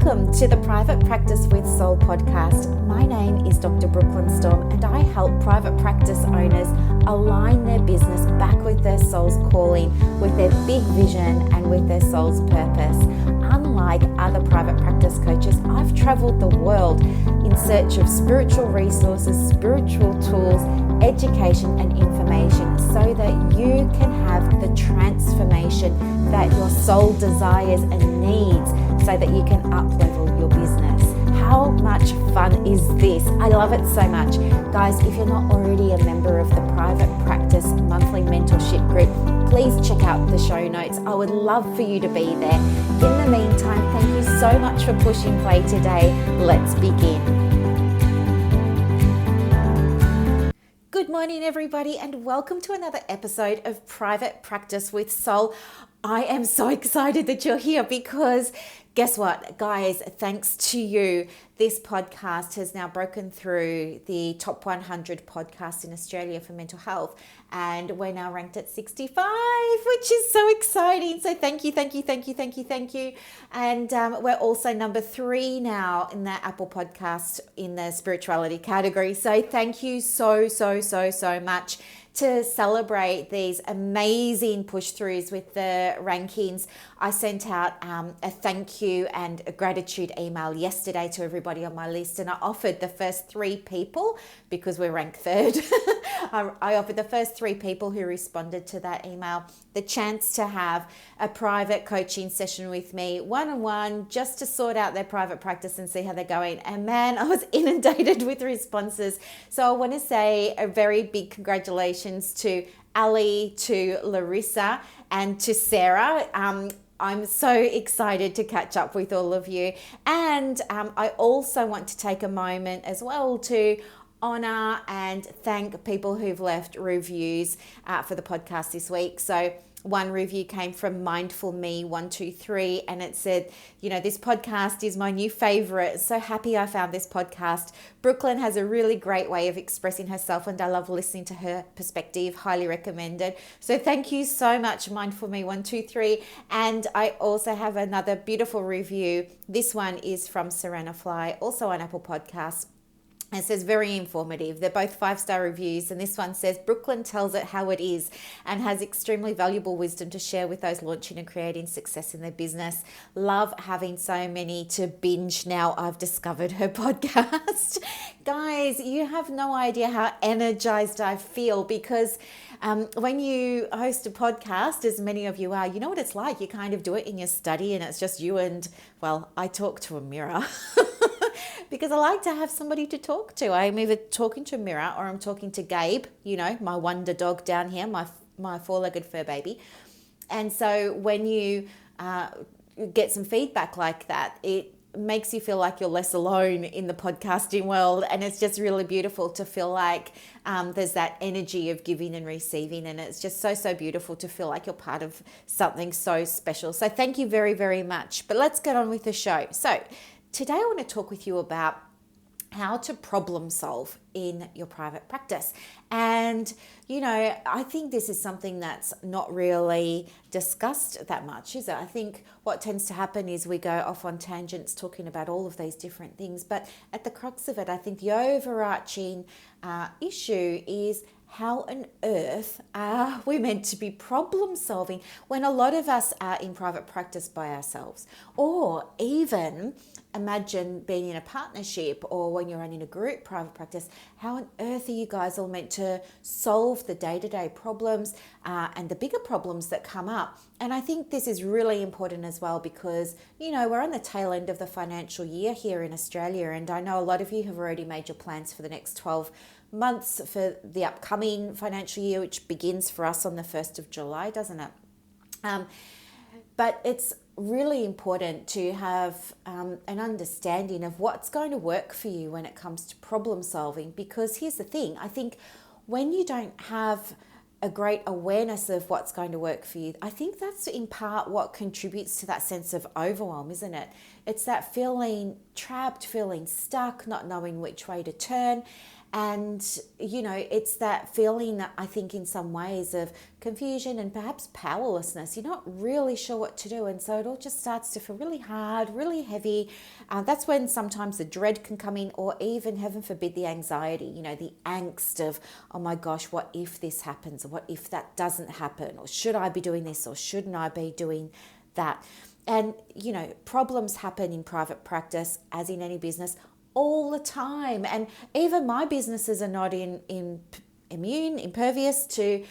Welcome to the Private Practice with Soul podcast. My name is Dr. Brooklyn Storme, and I help private practice owners align their business back with their soul's calling, with their big vision and with their soul's purpose. Unlike other private practice coaches, I've traveled the world in search of spiritual resources, spiritual tools, education and information so that you can have the transformation that your soul desires and needs so that you can up-level your business. How much fun is this? I love it so much. Guys, if you're not already a member of the Private Practice Monthly Mentorship Group, please check out the show notes. I would love for you to be there. In the meantime, thank you so much for pushing play today. Let's begin. Good morning, everybody, and welcome to another episode of Private Practice with Soul. I am so excited that you're here because guess what, guys, thanks to you, this podcast has now broken through the top 100 podcasts in Australia for mental health, and we're now ranked at 65, which is so exciting. So thank you. And we're also number 3 now in the Apple podcast in the spirituality category. So thank you so much. To celebrate these amazing push-throughs with the rankings, I sent out a thank you and a gratitude email yesterday to everybody on my list, and I offered the first 3 people, because we're ranked 3rd, I offered the first 3 people who responded to that email the chance to have a private coaching session with me, one-on-one, just to sort out their private practice and see how they're going. And man, I was inundated with responses. So I want to say a very big congratulations to Ali, to Larissa, and to Sarah. I'm so excited to catch up with all of you. And I also want to take a moment as well to honor and thank people who've left reviews for the podcast this week. So one review came from Mindful Me 123, and it said, this podcast is my new favorite. So happy I found this podcast. Brooklyn has a really great way of expressing herself, and I love listening to her perspective. Highly recommended. So thank you so much, Mindful Me 123. And I also have another beautiful review. This one is from Serena Fly, also on Apple Podcasts. It says, very informative. They're both 5-star reviews. And this one says, Brooklyn tells it how it is and has extremely valuable wisdom to share with those launching and creating success in their business. Love having so many to binge now I've discovered her podcast. Guys, you have no idea how energized I feel because when you host a podcast, as many of you are, you know what it's like. You kind of do it in your study and it's just you and, well, I talk to a mirror. Because I like to have somebody to talk to. I'm either talking to a mirror or I'm talking to Gabe, my wonder dog down here, my 4-legged fur baby. And so when you get some feedback like that, it makes you feel like you're less alone in the podcasting world. And it's just really beautiful to feel like there's that energy of giving and receiving. And it's just so beautiful to feel like you're part of something so special. So thank you very, very much. But let's get on with the show. So today I want to talk with you about how to problem solve in your private practice. And, I think this is something that's not really discussed that much, is it? I think what tends to happen is we go off on tangents talking about all of these different things. But at the crux of it, I think the overarching issue is how on earth are we meant to be problem solving when a lot of us are in private practice by ourselves? Or even imagine being in a partnership or when you're running a group private practice, how on earth are you guys all meant to solve the day-to-day problems and the bigger problems that come up? And I think this is really important as well because, we're on the tail end of the financial year here in Australia, and I know a lot of you have already made your plans for the next 12 months for the upcoming financial year, which begins for us on the 1st of July, doesn't it? But it's really important to have an understanding of what's going to work for you when it comes to problem solving, because here's the thing, I think when you don't have a great awareness of what's going to work for you, I think that's in part what contributes to that sense of overwhelm, isn't it? It's that feeling trapped, feeling stuck, not knowing which way to turn. And, it's that feeling that I think in some ways of confusion and perhaps powerlessness. You're not really sure what to do. And so it all just starts to feel really hard, really heavy. That's when sometimes the dread can come in, or even, heaven forbid, the anxiety, the angst of, oh my gosh, what if this happens? Or what if that doesn't happen? Or should I be doing this? Or shouldn't I be doing that? And, problems happen in private practice, as in any business, all the time. And even my businesses are not impervious to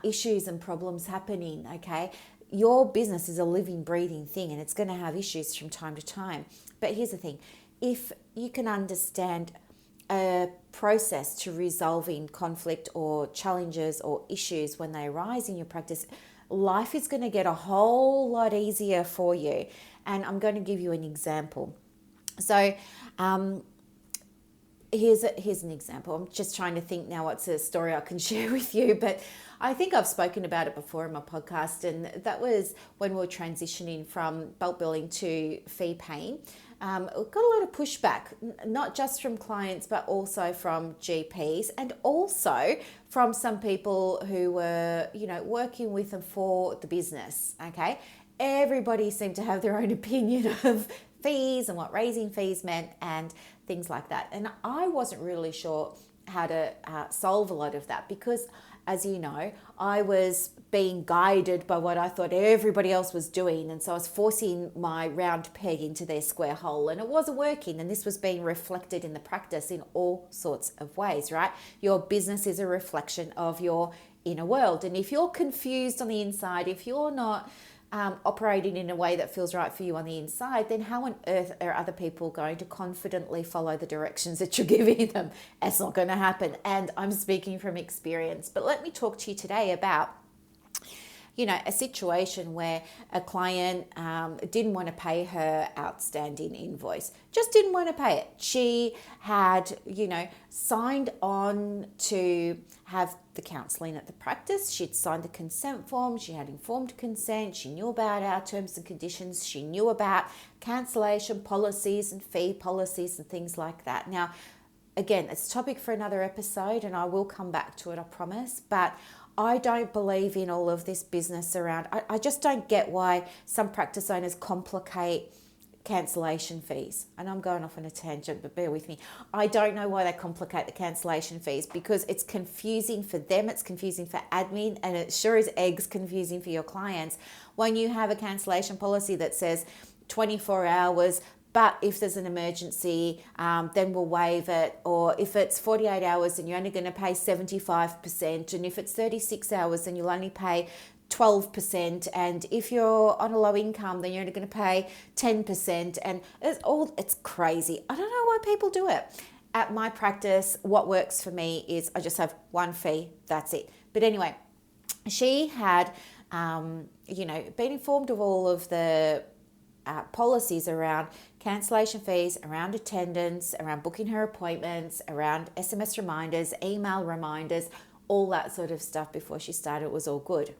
issues and problems happening, okay? Your business is a living, breathing thing, and it's going to have issues from time to time. But here's the thing. If you can understand a process to resolving conflict or challenges or issues when they arise in your practice, life is going to get a whole lot easier for you. And I'm going to give you an example. So here's an example. I'm just trying to think now what's a story I can share with you, but I think I've spoken about it before in my podcast, and that was when we were transitioning from bulk billing to fee paying. We got a lot of pushback, not just from clients, but also from GPs, and also from some people who were, working with and for the business, okay? Everybody seemed to have their own opinion of fees and what raising fees meant and things like that. And I wasn't really sure how to solve a lot of that because, as you know, I was being guided by what I thought everybody else was doing. And so I was forcing my round peg into their square hole, and it wasn't working. And this was being reflected in the practice in all sorts of ways, right? Your business is a reflection of your inner world. And if you're confused on the inside, if you're not operating in a way that feels right for you on the inside, then how on earth are other people going to confidently follow the directions that you're giving them? It's not going to happen. And I'm speaking from experience. But let me talk to you today about a situation where a client didn't want to pay her outstanding invoice, just didn't want to pay it. She had, signed on to have the counselling at the practice. She'd signed the consent form. She had informed consent. She knew about our terms and conditions. She knew about cancellation policies and fee policies and things like that. Now, again, it's a topic for another episode, and I will come back to it, I promise. But I don't believe in all of this business around. I just don't get why some practice owners complicate cancellation fees. And I'm going off on a tangent, but bear with me. I don't know why they complicate the cancellation fees, because it's confusing for them, it's confusing for admin, and it sure is eggs confusing for your clients when you have a cancellation policy that says 24 hours, but if there's an emergency, then we'll waive it. Or if it's 48 hours, then you're only going to pay 75%. And if it's 36 hours, then you'll only pay 12%. And if you're on a low income, then you're only going to pay 10%. And it's crazy. I don't know why people do it. At my practice, what works for me is I just have one fee. That's it. But anyway, she had, been informed of all of the policies around cancellation fees, around attendance, around booking her appointments, around SMS reminders, email reminders, all that sort of stuff before she started. It was all good.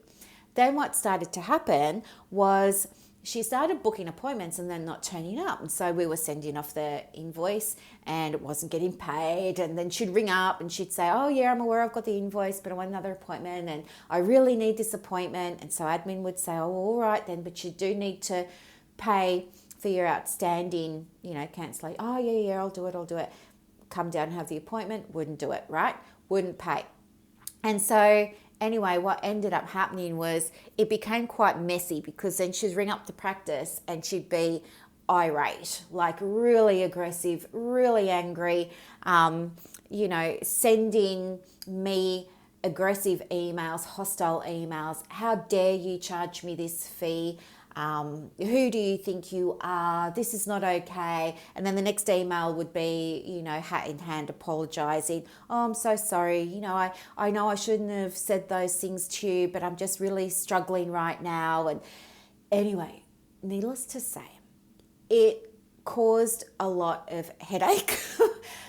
Then what started to happen was she started booking appointments and then not turning up. And so we were sending off the invoice and it wasn't getting paid. And then she'd ring up and she'd say, oh yeah, I'm aware I've got the invoice, but I want another appointment and I really need this appointment. And so admin would say, oh, all right then, but you do need to pay for your outstanding, cancellation. Oh yeah, I'll do it. Come down and have the appointment, wouldn't do it, right? Wouldn't pay. And so anyway, what ended up happening was it became quite messy, because then she'd ring up the practice and she'd be irate, like really aggressive, really angry, sending me aggressive emails, hostile emails. How dare you charge me this fee? Who do you think you are? This is not okay. And then the next email would be, hat in hand, apologizing. Oh, I'm so sorry. I know I shouldn't have said those things to you, but I'm just really struggling right now. And anyway, needless to say, it caused a lot of headache,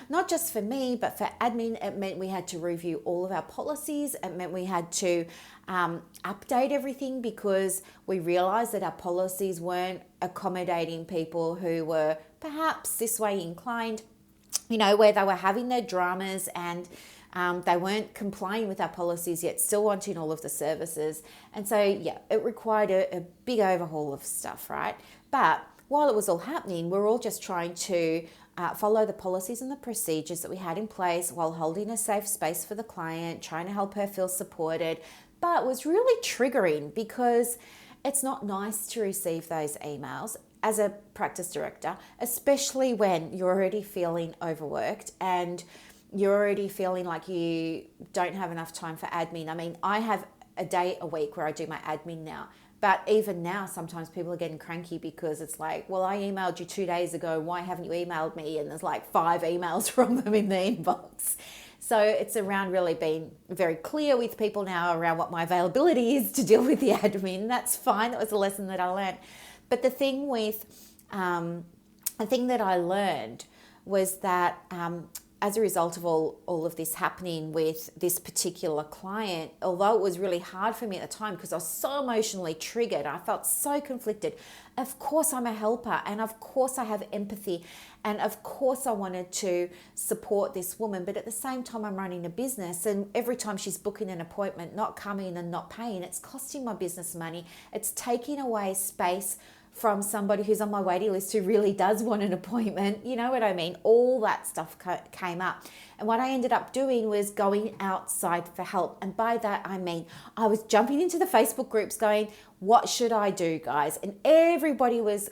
not just for me, but for admin. It meant we had to review all of our policies. It meant we had to update everything, because we realized that our policies weren't accommodating people who were perhaps this way inclined. where they were having their dramas and they weren't complying with our policies yet, still wanting all of the services. And so, yeah, it required a big overhaul of stuff, right? But while it was all happening, we're all just trying to follow the policies and the procedures that we had in place while holding a safe space for the client, trying to help her feel supported. But it was really triggering because it's not nice to receive those emails as a practice director, especially when you're already feeling overworked and you're already feeling like you don't have enough time for admin. I mean, I have a day a week where I do my admin now. But even now, sometimes people are getting cranky because it's like, well, I emailed you 2 days ago. Why haven't you emailed me? And there's like 5 emails from them in the inbox. So it's around really being very clear with people now around what my availability is to deal with the admin. That's fine. That was a lesson that I learned. But the thing that I learned was that as a result of all of this happening with this particular client, although it was really hard for me at the time because I was so emotionally triggered, I felt so conflicted. Of course I'm a helper, and of course I have empathy, and of course I wanted to support this woman, but at the same time I'm running a business, and every time she's booking an appointment, not coming and not paying, it's costing my business money. It's taking away space from somebody who's on my waiting list who really does want an appointment. You know what I mean? All that stuff came up. And what I ended up doing was going outside for help. And by that, I mean, I was jumping into the Facebook groups going, what should I do, guys? And everybody was,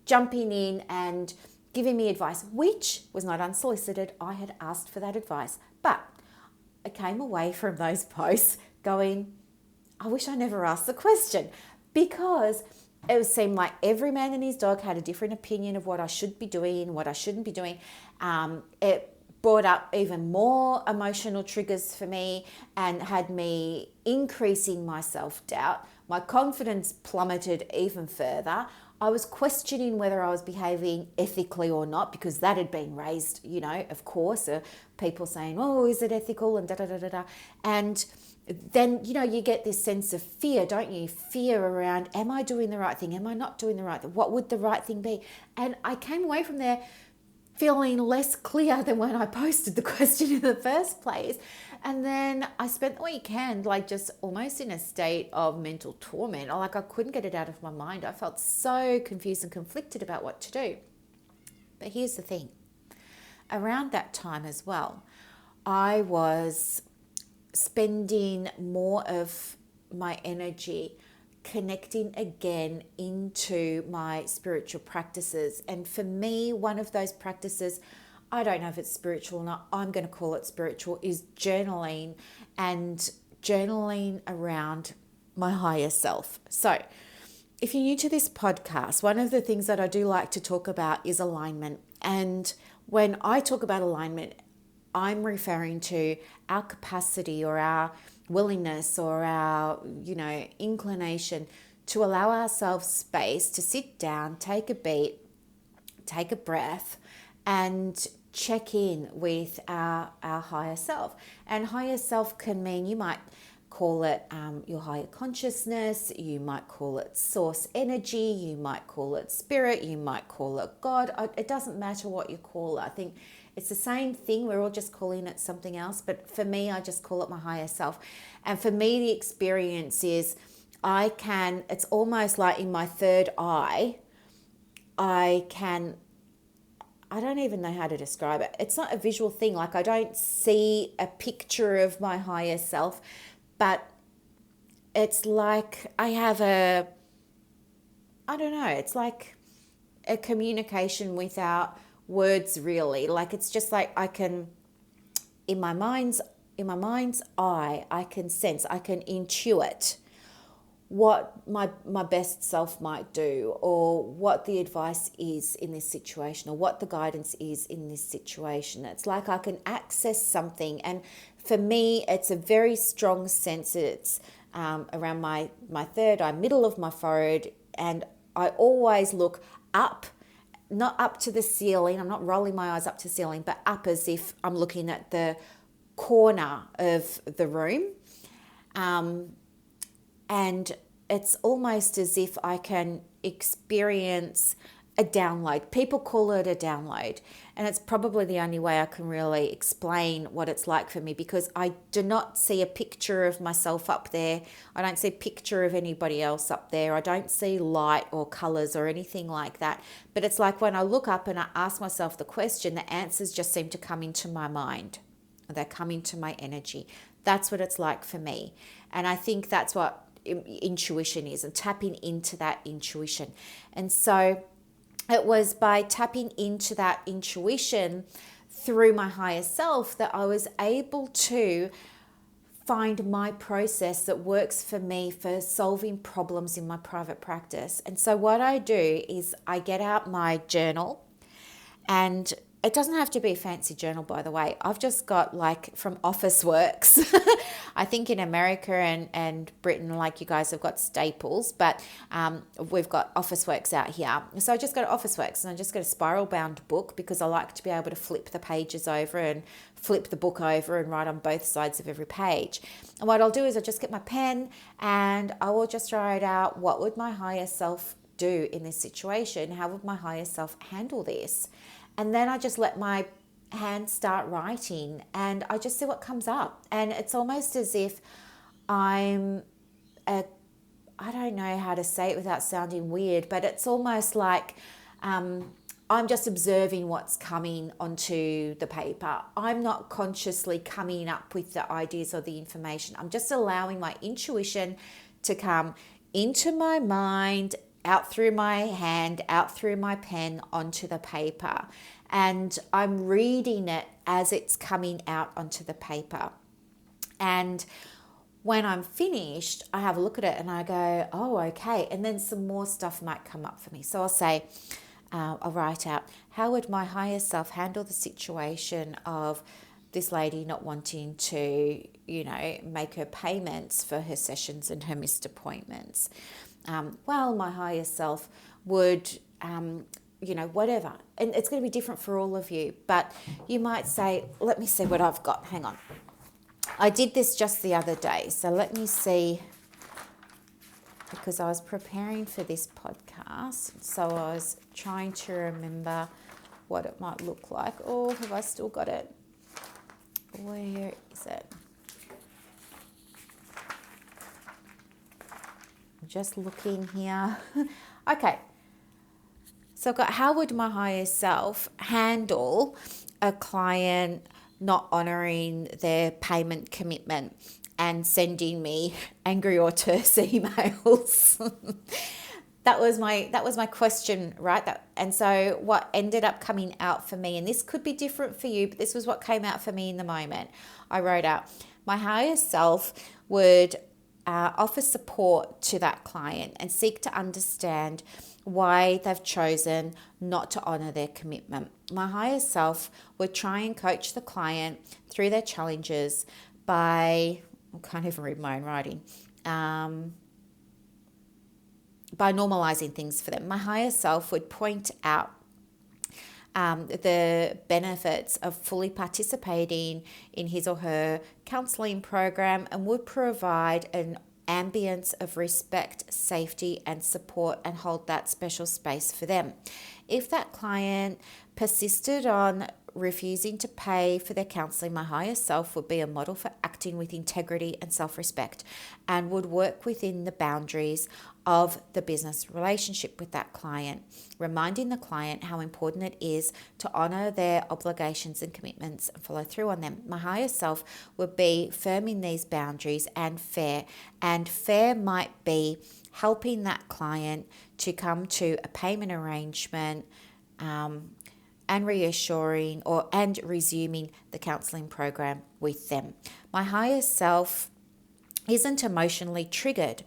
jumping in and giving me advice, which was not unsolicited. I had asked for that advice. But I came away from those posts going, I wish I never asked the question, because it seemed like every man and his dog had a different opinion of what I should be doing, what I shouldn't be doing. It brought up even more emotional triggers for me and had me increasing my self-doubt. My confidence plummeted even further. I was questioning whether I was behaving ethically or not, because that had been raised, of course, people saying, oh, is it ethical, and da-da-da-da-da. And then, you get this sense of fear, don't you? Fear around, am I doing the right thing? Am I not doing the right thing? What would the right thing be? And I came away from there feeling less clear than when I posted the question in the first place. And then I spent the weekend just almost in a state of mental torment. I couldn't get it out of my mind. I felt so confused and conflicted about what to do. But here's the thing. Around that time as well, I was spending more of my energy connecting again into my spiritual practices. And for me, one of those practices, I don't know if it's spiritual or not, I'm going to call it spiritual, is journaling, and journaling around my higher self. So if you're new to this podcast, one of the things that I do like to talk about is alignment. And when I talk about alignment, I'm referring to our capacity or our willingness or our, inclination to allow ourselves space to sit down, take a beat, take a breath, and check in with our higher self. And higher self can mean, you might call it your higher consciousness, you might call it source energy, you might call it spirit, you might call it God. It doesn't matter what you call it. I think it's the same thing. We're all just calling it something else. But for me, I just call it my higher self. And for me, the experience is it's almost like in my third eye, I don't even know how to describe it. It's not a visual thing. I don't see a picture of my higher self, but it's like I have it's like a communication without words, really. It's just like I can, in my mind's eye, I can sense, I can intuit what my best self might do, or what the advice is in this situation, or what the guidance is in this situation. It's like I can access something. And for me, it's a very strong sense. It's around my third eye, middle of my forehead, and I always look up, not up to the ceiling. I'm not rolling my eyes up to the ceiling, but up as if I'm looking at the corner of the room. And it's almost as if I can experience a download. People call it a download. And it's probably the only way I can really explain what it's like for me, because I do not see a picture of myself up there. I don't see a picture of anybody else up there. I don't see light or colors or anything like that. But it's like when I look up and I ask myself the question, the answers just seem to come into my mind. They come into my energy. That's what it's like for me. And I think that's what intuition is, and tapping into that intuition. And so it was by tapping into that intuition through my higher self that I was able to find my process that works for me for solving problems in my private practice. And so what I do is I get out my journal, and it doesn't have to be a fancy journal, by the way. I've just got like from Officeworks. I think in America and Britain, like you guys have got Staples, but we've got Officeworks out here. So I just got Officeworks, and I just got a spiral bound book because I like to be able to flip the pages over and flip the book over and write on both sides of every page. And what I'll do is I just get my pen and I will just write out, what would my higher self do in this situation? How would my higher self handle this? And then I just let my hand start writing, and I just see what comes up. And it's almost as if I don't know how to say it without sounding weird, but it's almost like I'm just observing what's coming onto the paper. I'm not consciously coming up with the ideas or the information. I'm just allowing my intuition to come into my mind, out through my hand, out through my pen, onto the paper. And I'm reading it as it's coming out onto the paper. And when I'm finished, I have a look at it and I go, oh, okay. And then some more stuff might come up for me. So I'll say, I'll write out, how would my higher self handle the situation of this lady not wanting to, make her payments for her sessions and her missed appointments? Well, my higher self would, whatever. And it's going to be different for all of you. But you might say, let me see what I've got. Hang on. I did this just the other day. So let me see, because I was preparing for this podcast. So I was trying to remember what it might look like. Oh, have I still got it? Where is it? Just looking here. Okay. So I've got, how would my higher self handle a client not honoring their payment commitment and sending me angry or terse emails? That was my question, right? And so what ended up coming out for me, and this could be different for you, but this was what came out for me in the moment. I wrote out, my higher self would offer support to that client and seek to understand why they've chosen not to honor their commitment. My higher self would try and coach the client through their challenges by, I can't even read my own writing, by normalizing things for them. My higher self would point out the benefits of fully participating in his or her counseling program, and would provide an ambience of respect, safety, and support, and hold that special space for them. If that client persisted on refusing to pay for their counseling, my higher self would be a model for acting with integrity and self-respect, and would work within the boundaries of the business relationship with that client, reminding the client how important it is to honor their obligations and commitments and follow through on them. My higher self would be firm in these boundaries and fair. And fair might be helping that client to come to a payment arrangement, and reassuring and resuming the counseling program with them. My higher self isn't emotionally triggered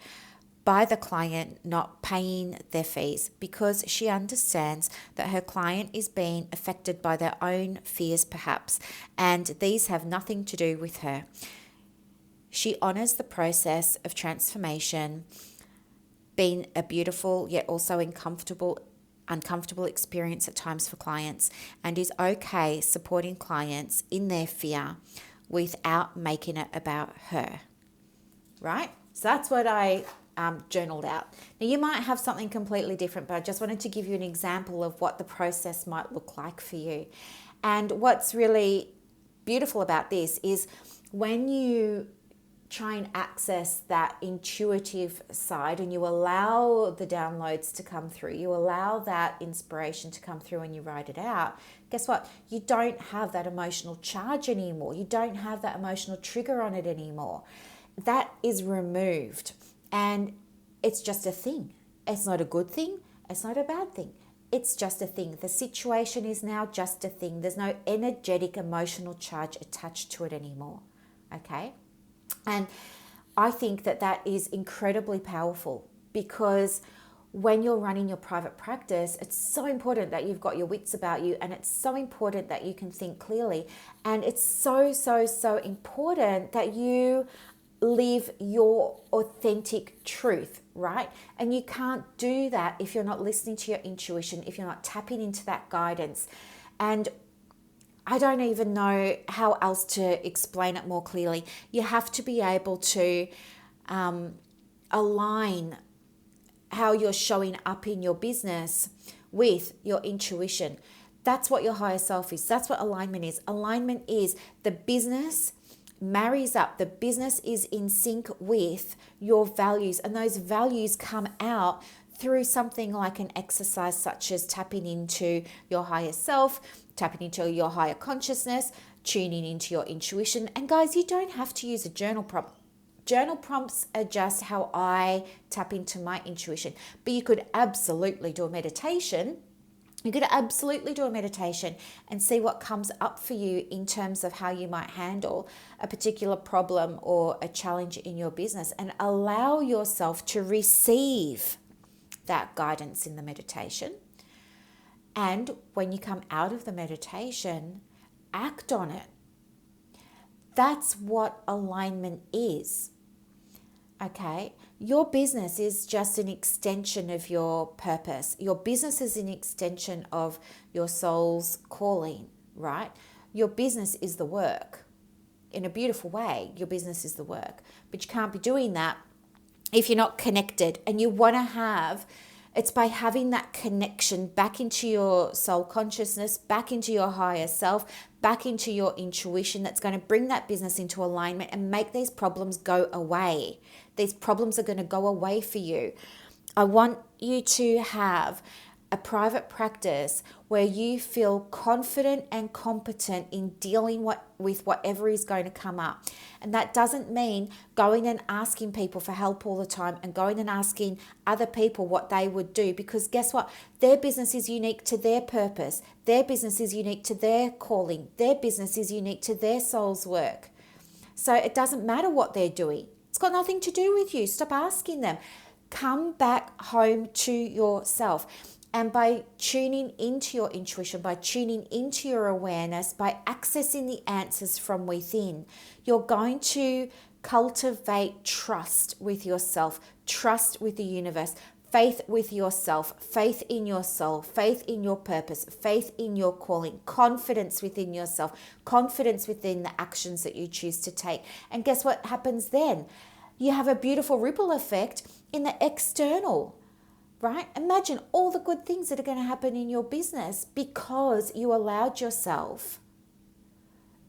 by the client not paying their fees, because she understands that her client is being affected by their own fears perhaps, and these have nothing to do with her. She honors the process of transformation being a beautiful yet also uncomfortable experience at times for clients, and is okay supporting clients in their fear without making it about her. Right? So that's what I journaled out. Now, you might have something completely different, but I just wanted to give you an example of what the process might look like for you. And what's really beautiful about this is when you try and access that intuitive side and you allow the downloads to come through, you allow that inspiration to come through and you write it out, guess what? You don't have that emotional charge anymore. You don't have that emotional trigger on it anymore. That is removed and it's just a thing. It's not a good thing. It's not a bad thing. It's just a thing. The situation is now just a thing. There's no energetic emotional charge attached to it anymore. Okay? And I think that that is incredibly powerful because when you're running your private practice, it's so important that you've got your wits about you and it's so important that you can think clearly. And it's so, so, so important that you live your authentic truth, right? And you can't do that if you're not listening to your intuition, if you're not tapping into that guidance. And I don't even know how else to explain it more clearly. You have to be able to align how you're showing up in your business with your intuition. That's what your higher self is. That's what alignment is. Alignment is the business marries up. The business is in sync with your values, and those values come out through something like an exercise such as tapping into your higher self, tapping into your higher consciousness, tuning into your intuition. And guys, you don't have to use a journal prompt. Journal prompts are just how I tap into my intuition. But you could absolutely do a meditation. You could absolutely do a meditation and see what comes up for you in terms of how you might handle a particular problem or a challenge in your business, and allow yourself to receive that guidance in the meditation. And when you come out of the meditation, act on it. That's what alignment is. Okay, your business is just an extension of your purpose. Your business is an extension of your soul's calling, right? Your business is the work. In a beautiful way, your business is the work. But you can't be doing that if you're not connected. And you want to have, it's by having that connection back into your soul consciousness, back into your higher self, back into your intuition, that's going to bring that business into alignment and make these problems go away. These problems are going to go away for you. I want you to have a private practice where you feel confident and competent in dealing with whatever is going to come up. And that doesn't mean going and asking people for help all the time and going and asking other people what they would do, because guess what? Their business is unique to their purpose. Their business is unique to their calling. Their business is unique to their soul's work. So it doesn't matter what they're doing. It's got nothing to do with you. Stop asking them. Come back home to yourself. And by tuning into your intuition, by tuning into your awareness, by accessing the answers from within, you're going to cultivate trust with yourself, trust with the universe, faith with yourself, faith in your soul, faith in your purpose, faith in your calling, confidence within yourself, confidence within the actions that you choose to take. And guess what happens then? You have a beautiful ripple effect in the external. Right? Imagine all the good things that are going to happen in your business because you allowed yourself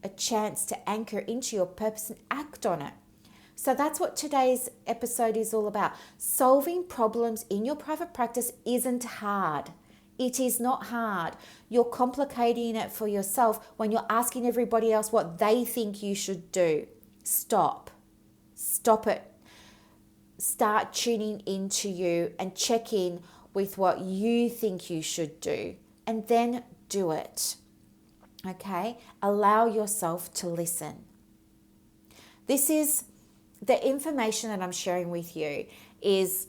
a chance to anchor into your purpose and act on it. So that's what today's episode is all about. Solving problems in your private practice isn't hard. It is not hard. You're complicating it for yourself when you're asking everybody else what they think you should do. Stop. Stop it. Start tuning into you and check in with what you think you should do, and then do it. Okay? Allow yourself to listen. This is the information that I'm sharing with you is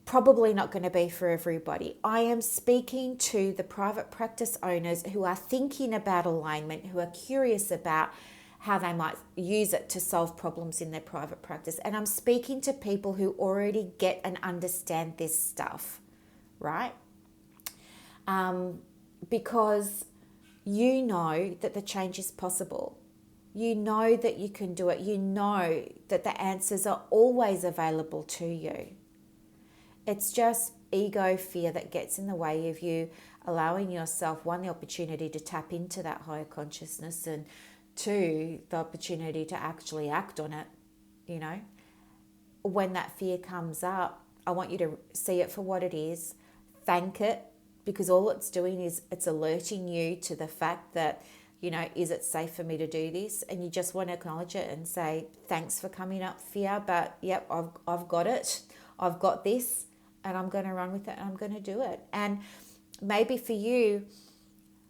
probably not going to be for everybody. I am speaking to the private practice owners who are thinking about alignment, who are curious about how they might use it to solve problems in their private practice. And I'm speaking to people who already get and understand this stuff, right? Because you know that the change is possible. You know that you can do it. You know that the answers are always available to you. It's just ego, fear that gets in the way of you allowing yourself, one, the opportunity to tap into that higher consciousness, and two, the opportunity to actually act on it. You know, when that fear comes up, I want you to see it for what it is, thank it, because all it's doing is it's alerting you to the fact that, you know, is it safe for me to do this? And you just want to acknowledge it and say, thanks for coming up, fear, but yep, I've got it. I've got this, and I'm going to run with it, and I'm going to do it. And maybe for you,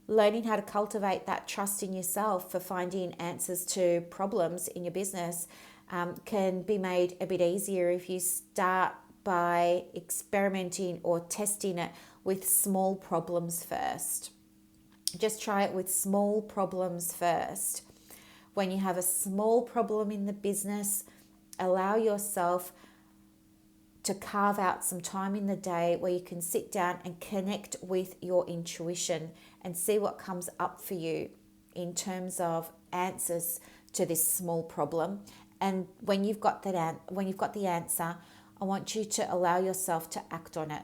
learning how to cultivate that trust in yourself for finding answers to problems in your business can be made a bit easier if you start by experimenting or testing it with small problems first. Just try it with small problems first. When you have a small problem in the business, allow yourself to carve out some time in the day where you can sit down and connect with your intuition and see what comes up for you in terms of answers to this small problem. And when you've got the answer, I want you to allow yourself to act on it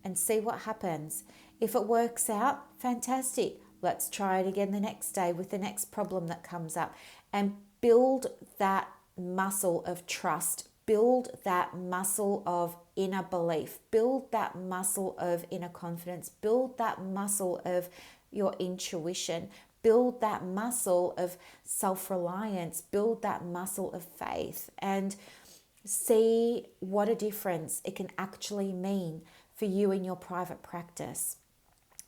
and see what happens. If it works out, fantastic. Let's try it again the next day with the next problem that comes up, and build that muscle of trust. Build that muscle of inner belief. Build that muscle of inner confidence. Build that muscle of your intuition. Build that muscle of self-reliance. Build that muscle of faith, and see what a difference it can actually mean for you in your private practice.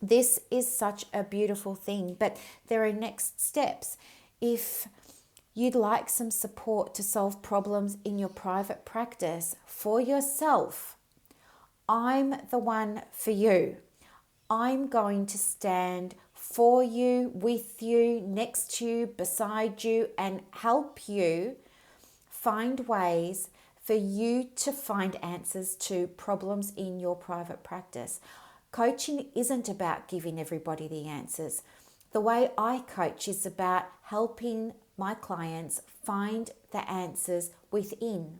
This is such a beautiful thing, but there are next steps. If you'd like some support to solve problems in your private practice for yourself, I'm the one for you. I'm going to stand for you, with you, next to you, beside you, and help you find ways for you to find answers to problems in your private practice. Coaching isn't about giving everybody the answers. The way I coach is about helping my clients find the answers within,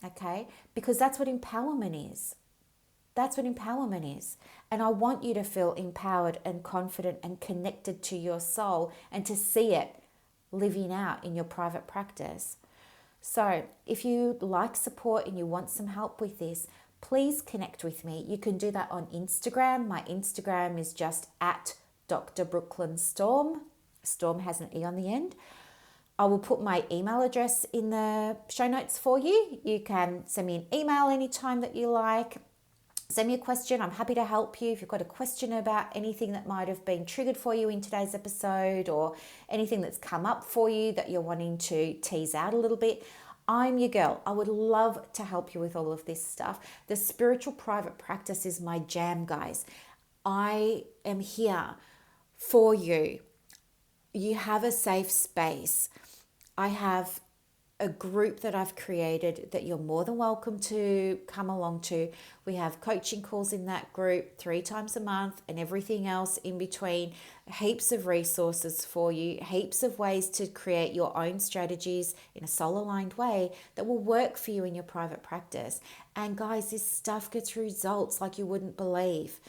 okay? Because that's what empowerment is. That's what empowerment is. And I want you to feel empowered and confident and connected to your soul, and to see it living out in your private practice. So if you like support and you want some help with this, please connect with me. You can do that on Instagram. My Instagram is just at Dr. Brooklyn Storme. Storme has an E on the end. I will put my email address in the show notes for you. You can send me an email anytime that you like. Send me a question. I'm happy to help you. If you've got a question about anything that might have been triggered for you in today's episode, or anything that's come up for you that you're wanting to tease out a little bit, I'm your girl. I would love to help you with all of this stuff. The spiritual private practice is my jam, guys. I am here for you. You have a safe space. I have a group that I've created that you're more than welcome to come along to. We have coaching calls in that group 3 times a month, and everything else in between. Heaps of resources for you, heaps of ways to create your own strategies in a soul-aligned way that will work for you in your private practice. And guys, this stuff gets results like you wouldn't believe.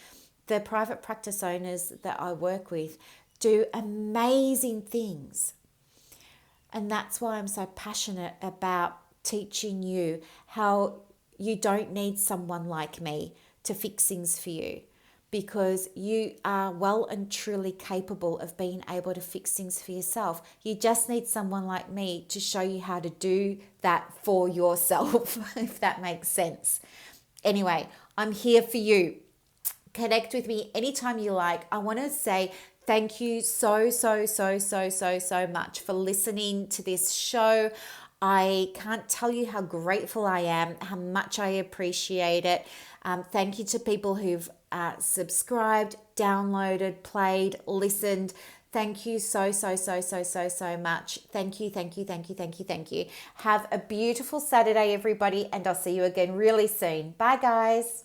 The private practice owners that I work with do amazing things. And that's why I'm so passionate about teaching you how you don't need someone like me to fix things for you, because you are well and truly capable of being able to fix things for yourself. You just need someone like me to show you how to do that for yourself, if that makes sense. Anyway, I'm here for you. Connect with me anytime you like. I want to say thank you so much for listening to this show. I can't tell you how grateful I am, how much I appreciate it. Thank you to people who've subscribed, downloaded, played, listened. Thank you so much. Thank you. Have a beautiful Saturday, everybody, and I'll see you again really soon. Bye, guys.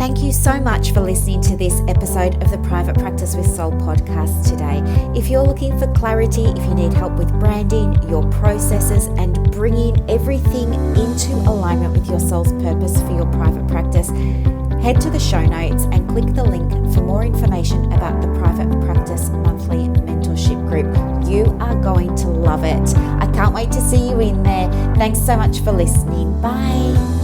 Thank you so much for listening to this episode of the Private Practice with Soul podcast today. If you're looking for clarity, if you need help with branding, your processes, and bringing everything into alignment with your soul's purpose for your private practice, head to the show notes and click the link for more information about the Private Practice Monthly Mentorship Group. You are going to love it. I can't wait to see you in there. Thanks so much for listening. Bye.